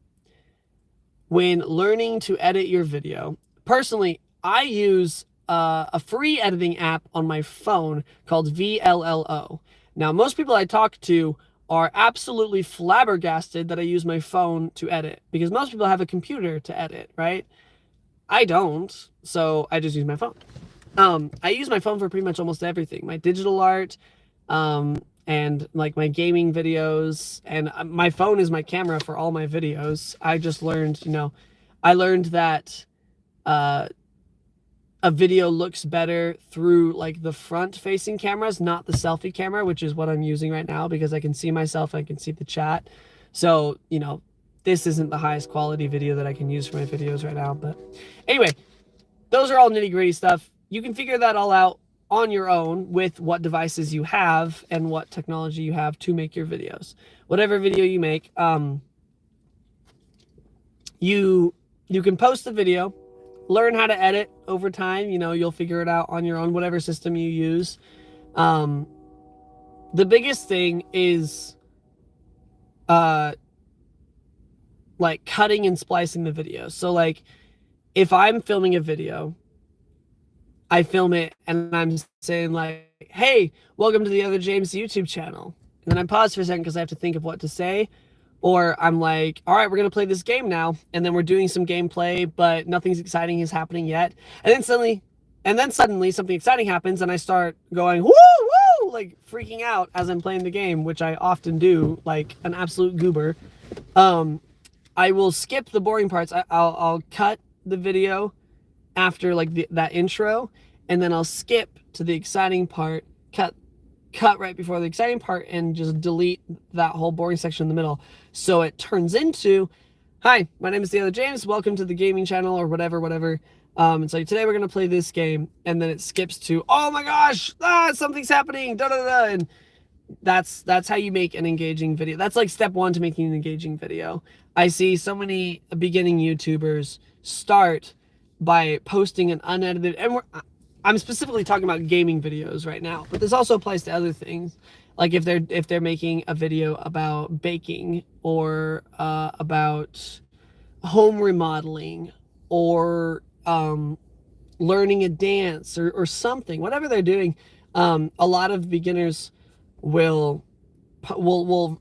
S1: When learning to edit your video, personally, I use a free editing app on my phone called VLLO. Now, most people I talk to are absolutely flabbergasted that I use my phone to edit, because most people have a computer to edit, right? I don't, so I just use my phone. I use my phone for pretty much almost everything. My digital art, and like my gaming videos, and my phone is my camera for all my videos. I just learned, I learned that a video looks better through like the front facing cameras, not the selfie camera, which is what I'm using right now because I can see myself, I can see the chat. So, this isn't the highest quality video that I can use for my videos right now. But anyway, those are all nitty gritty stuff. You can figure that all out on your own with what devices you have and what technology you have to make your videos. Whatever video you make, you can post the video, learn how to edit over time. You'll figure it out on your own, whatever system you use. The biggest thing is like cutting and splicing the video. So like if I'm filming a video, I film it and I'm saying like, hey, welcome to the Other James YouTube channel. And then I pause for a second because I have to think of what to say. Or I'm like, all right, we're going to play this game now. And then we're doing some gameplay, but nothing's exciting is happening yet. And then suddenly something exciting happens and I start going, woo, woo, like freaking out as I'm playing the game, which I often do, like an absolute goober. I will skip the boring parts. I'll cut the video after like that intro, and then I'll skip to the exciting part, cut right before the exciting part, and just delete that whole boring section in the middle. So it turns into, hi, my name is The Other James, welcome to the gaming channel, or whatever. And so today we're going to play this game, and then it skips to, oh my gosh, something's happening, and that's how you make an engaging video. That's like step one to making an engaging video. I see so many beginning YouTubers start by posting an unedited, and I'm specifically talking about gaming videos right now, but this also applies to other things. Like if they're making a video about baking, or about home remodeling, or learning a dance, or something, whatever they're doing, a lot of beginners will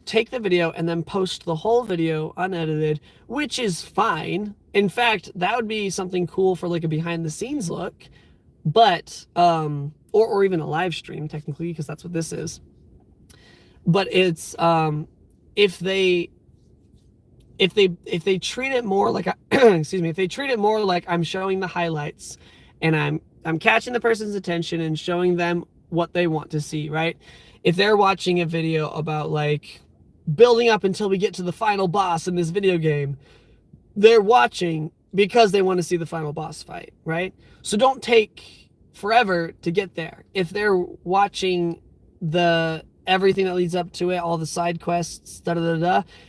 S1: take the video and then post the whole video unedited, which is fine. In fact, that would be something cool for like a behind the scenes look, but or even a live stream technically, because that's what this is. But it's if they treat it more like excuse me, if they treat it more like I'm showing the highlights and I'm catching the person's attention and showing them what they want to see, right? If they're watching a video about like building up until we get to the final boss in this video game, they're watching because they want to see the final boss fight, right? So don't take forever to get there. If they're watching everything that leads up to it, all the side quests,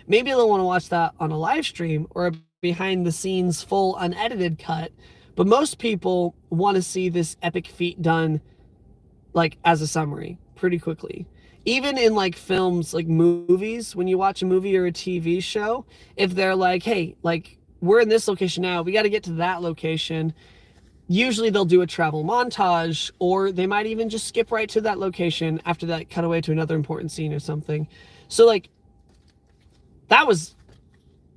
S1: maybe they'll want to watch that on a live stream or a behind the scenes full unedited cut. But most people want to see this epic feat done like as a summary pretty quickly. Even in like films, like movies, when you watch a movie or a TV show, if they're like, hey, like we're in this location now, we got to get to that location. Usually they'll do a travel montage, or they might even just skip right to that location after that, cut away to another important scene or something. So like, that was,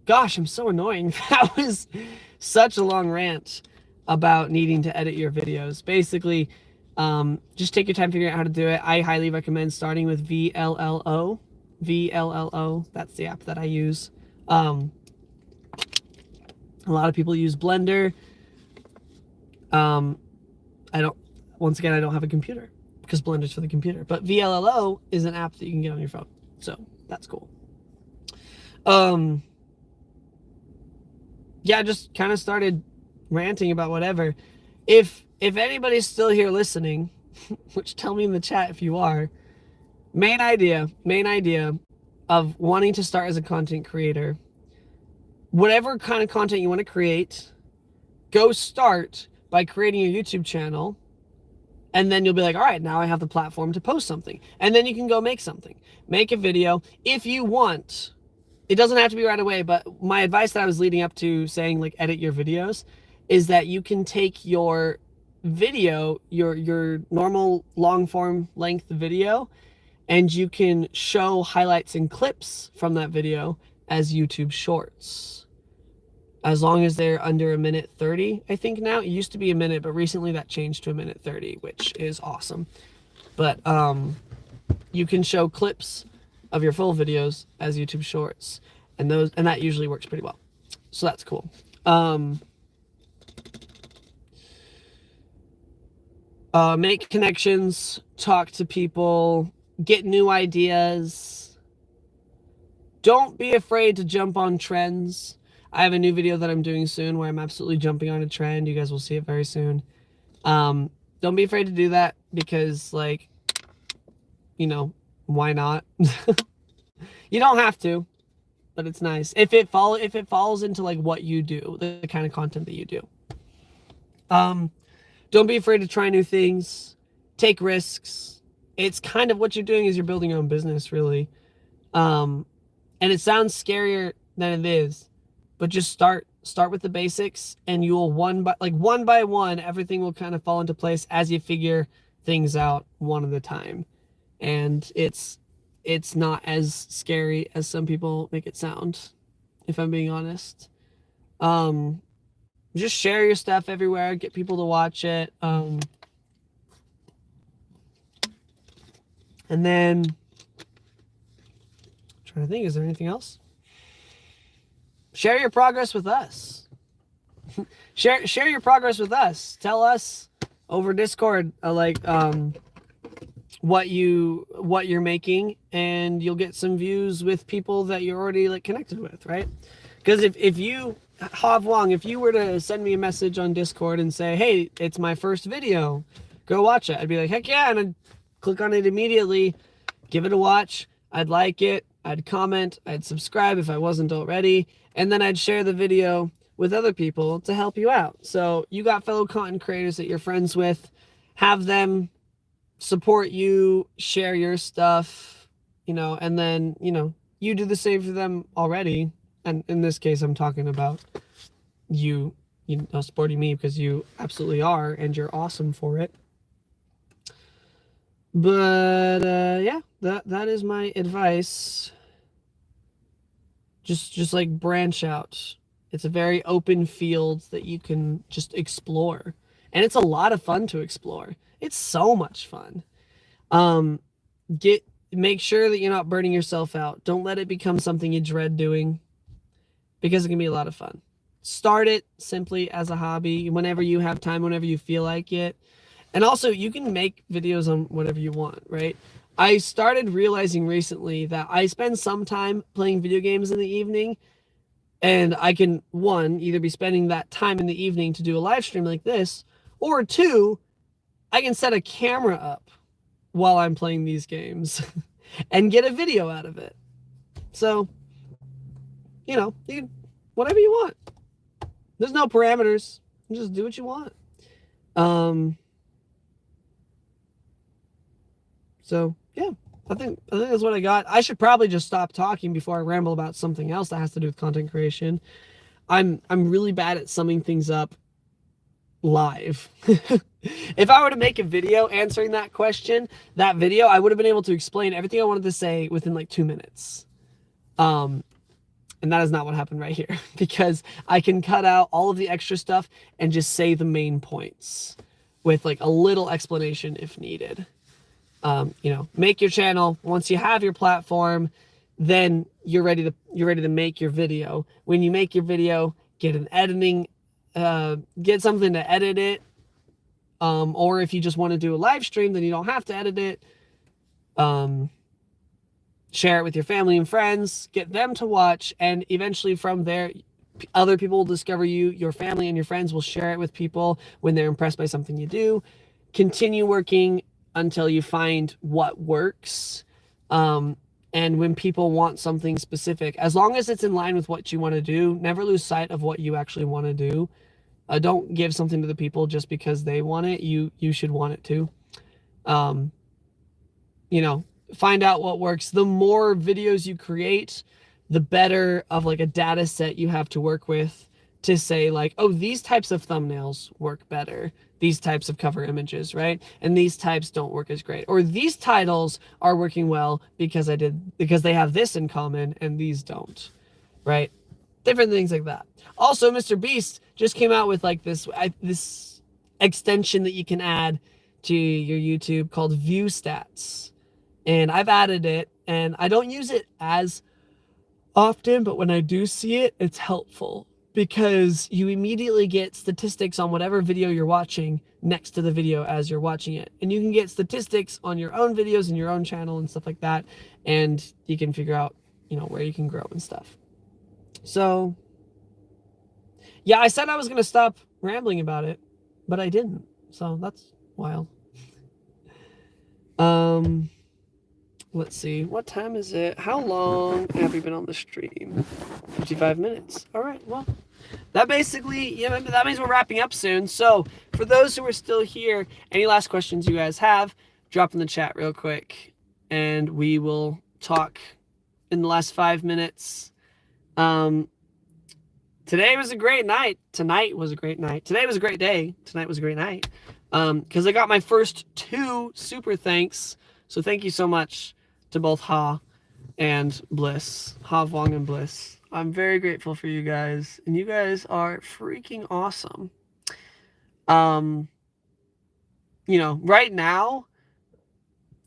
S1: gosh, I'm so annoying. That was such a long rant about needing to edit your videos. Basically, just take your time figuring out how to do it. I highly recommend starting with VLLO. VLLO, that's the app that I use. A lot of people use Blender. I don't have a computer because Blender's for the computer, but VLLO is an app that you can get on your phone. So that's cool. Yeah, just kind of started ranting about whatever. If anybody's still here listening, which tell me in the chat if you are, main idea of wanting to start as a content creator, whatever kind of content you want to create, go start by creating a YouTube channel And then you'll be like, all right, now I have the platform to post something. And then you can go make something. Make a video if you want. It doesn't have to be right away, but my advice that I was leading up to saying like edit your videos is that you can take your video, your normal long form length video, and you can show highlights and clips from that video as YouTube shorts. As long as they're under 1:30, I think now. It used to be a minute, but recently that changed to 1:30, which is awesome. But you can show clips of your full videos as YouTube shorts, and that usually works pretty well. So that's cool. Make connections, talk to people, get new ideas. Don't be afraid to jump on trends. I have a new video that I'm doing soon where I'm absolutely jumping on a trend. You guys will see it very soon. Don't be afraid to do that because, like, you know, why not? You don't have to, but it's nice if it falls into like what you do, the kind of content that you do. Don't be afraid to try new things, take risks. It's kind of what you're doing is you're building your own business, really. And it sounds scarier than it is, but just start with the basics, and you'll one by one, everything will kind of fall into place as you figure things out one at a time. And it's not as scary as some people make it sound, if I'm being honest. Just share your stuff everywhere, get people to watch it. And then I'm trying to think, is there anything else? Share your progress with us. share your progress with us. Tell us over Discord what you're making, and you'll get some views with people that you're already like connected with, right? Because if you, Hav Wong, if you were to send me a message on Discord and say, hey, it's my first video, go watch it, I'd be like, heck yeah, and I'd click on it immediately, give it a watch, I'd like it, I'd comment, I'd subscribe if I wasn't already, and then I'd share the video with other people to help you out. So you got fellow content creators that you're friends with, have them support you, share your stuff, and then, you do the same for them already. And in this case, I'm talking about you supporting me because you absolutely are, and you're awesome for it. But yeah, that is my advice. Just like branch out. It's a very open field that you can just explore, and it's a lot of fun to explore. It's so much fun. Make sure that you're not burning yourself out. Don't let it become something you dread doing, because it can be a lot of fun. Start it simply as a hobby whenever you have time, whenever you feel like it. And also, you can make videos on whatever you want, right? I started realizing recently that I spend some time playing video games in the evening, and I can, one, either be spending that time in the evening to do a live stream like this, or two, I can set a camera up while I'm playing these games and get a video out of it. So, you can, whatever you want. There's no parameters. You just do what you want. So yeah, I think that's what I got. I should probably just stop talking before I ramble about something else that has to do with content creation. I'm really bad at summing things up live. If I were to make a video answering that question, that video, I would have been able to explain everything I wanted to say within like 2 minutes. And that is not what happened right here, because I can cut out all of the extra stuff and just say the main points with like a little explanation if needed. Make your channel. Once you have your platform, then you're ready to make your video. When you make your video, get an editing, get something to edit it. Or if you just want to do a live stream, then you don't have to edit it. Share it with your family and friends, get them to watch, and eventually from there, other people will discover you. Your family and your friends will share it with people when they're impressed by something you do. Continue working until you find what works. And when people want something specific, as long as it's in line with what you want to do, never lose sight of what you actually want to do. Don't give something to the people just because they want it. You should want it too. You know, find out what works. The more videos you create, the better of like a data set you have to work with to say like, oh, these types of thumbnails work better. These types of cover images, right? And these types don't work as great. Or these titles are working well because they have this in common and these don't, right? Different things like that. Also, Mr. Beast just came out with like this extension that you can add to your YouTube called View Stats. And I've added it, and I don't use it as often, but when I do see it, it's helpful because you immediately get statistics on whatever video you're watching next to the video as you're watching it. And you can get statistics on your own videos and your own channel and stuff like that. And you can figure out, where you can grow and stuff. So, yeah, I said I was going to stop rambling about it, but I didn't. So that's wild. Let's see. What time is it? How long have we been on the stream? 55 minutes. All right. Well, that basically, that means we're wrapping up soon. So for those who are still here, any last questions you guys have, drop in the chat real quick and we will talk in the last 5 minutes. Today was a great night. Tonight was a great night. Today was a great day. Tonight was a great night. Because I got my first 2 super thanks. So thank you so much to both Ha and Bliss. Ha Vuong and Bliss. I'm very grateful for you guys. And you guys are freaking awesome. Right now,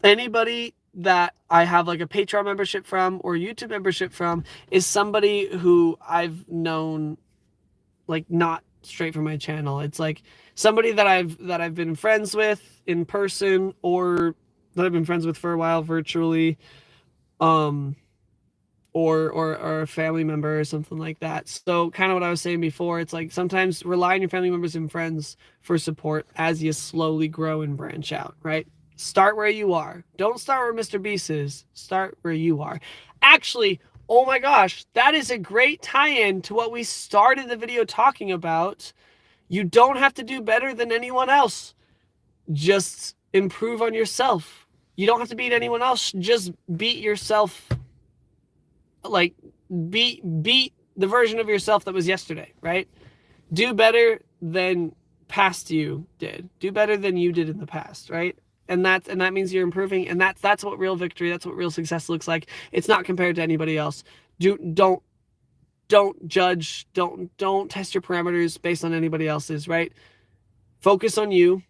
S1: anybody that I have like a Patreon membership from or YouTube membership from is somebody who I've known like not straight from my channel. It's like somebody that I've been friends with in person or that I've been friends with for a while virtually, or a family member or something like that. So kind of what I was saying before, it's like sometimes rely on your family members and friends for support as you slowly grow and branch out, right? Start where you are. Don't start where Mr. Beast is. Start where you are. Actually, oh my gosh, that is a great tie-in to what we started the video talking about. You don't have to do better than anyone else. Just improve on yourself. You don't have to beat anyone else. Just beat yourself. Like, beat the version of yourself that was yesterday, right? Do better than past you did. Do better than you did in the past, right? And that means you're improving, and that's what real victory, that's what real success looks like. It's not compared to anybody else. Don't judge, don't test your parameters based on anybody else's, right? Focus on you.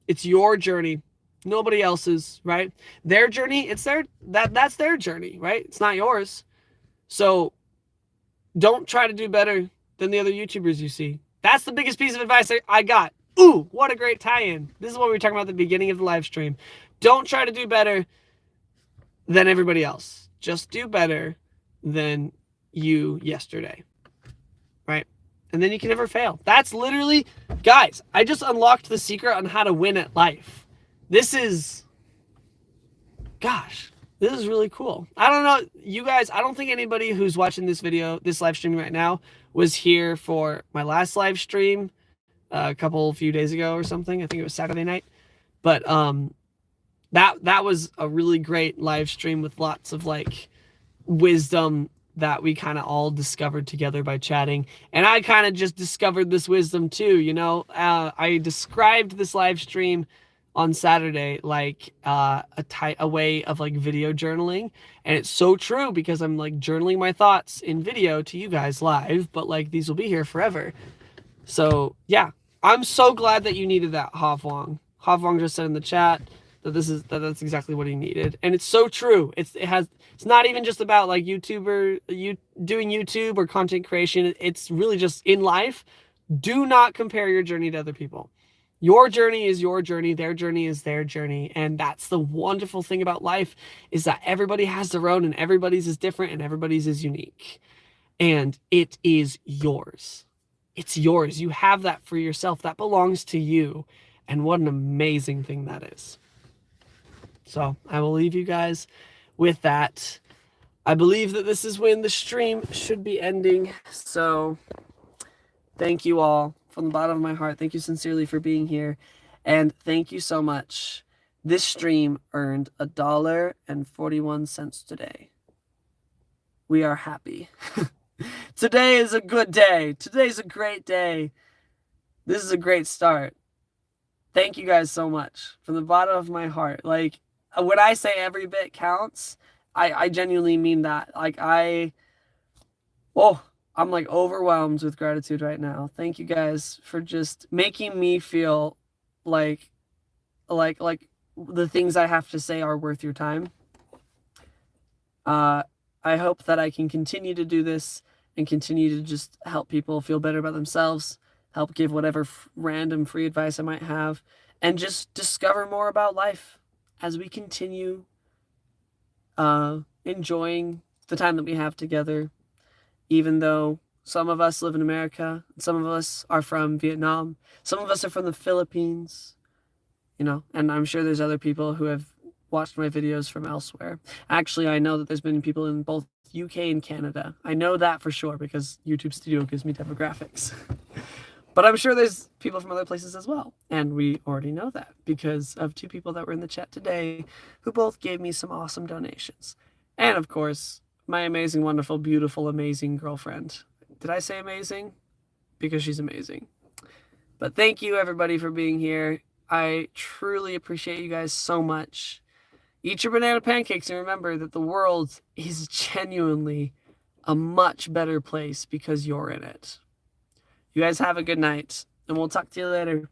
S1: It's your journey, nobody else's, right? Their journey, that's their journey, right? It's not yours. So don't try to do better than the other YouTubers you see. That's the biggest piece of advice I got. Ooh, what a great tie-in. This is what we were talking about at the beginning of the live stream. Don't try to do better than everybody else. Just do better than you yesterday, right? And then you can never fail. That's literally, guys, I just unlocked the secret on how to win at life. This is really cool. I don't know, you guys, I don't think anybody who's watching this video, this live stream right now, was here for my last live stream a few days ago or something. I think it was Saturday night. But that was a really great live stream with lots of like wisdom that we kind of all discovered together by chatting. And I kind of just discovered this wisdom too, I described this live stream on Saturday like a way of like video journaling, and it's so true because I'm like journaling my thoughts in video to you guys live, but like these will be here forever. So yeah, I'm so glad that you needed that, Ha Vuong. Ha Vuong just said in the chat that that's exactly what he needed, and it's so true. It's not even just about like doing YouTube or content creation. It's really just in life. Do not compare your journey to other people. Your journey is your journey. Their journey is their journey. And that's the wonderful thing about life, is that everybody has their own, and everybody's is different, and everybody's is unique. And it is yours. It's yours. You have that for yourself. That belongs to you. And what an amazing thing that is. So I will leave you guys with that. I believe that this is when the stream should be ending. So thank you all from the bottom of my heart. Thank you sincerely for being here. And thank you so much This stream earned $1.41 today. We are happy. Today is a good day. Today's a great day. This is a great start. Thank you guys so much from the bottom of my heart. Like, when I say every bit counts, I genuinely mean that. Like, I'm like overwhelmed with gratitude right now. Thank you guys for just making me feel like the things I have to say are worth your time. I hope that I can continue to do this and continue to just help people feel better about themselves, help give whatever random free advice I might have, and just discover more about life as we continue enjoying the time that we have together, even though some of us live in America, some of us are from Vietnam, some of us are from the Philippines, and I'm sure there's other people who have watched my videos from elsewhere. Actually, I know that there's been people in both UK and Canada. I know that for sure because YouTube Studio gives me demographics. But I'm sure there's people from other places as well. And we already know that because of 2 people that were in the chat today who both gave me some awesome donations. And of course, my amazing, wonderful, beautiful, amazing girlfriend. Did I say amazing? Because she's amazing. But thank you everybody for being here. I truly appreciate you guys so much. Eat your banana pancakes and remember that the world is genuinely a much better place because you're in it. You guys have a good night, and we'll talk to you later.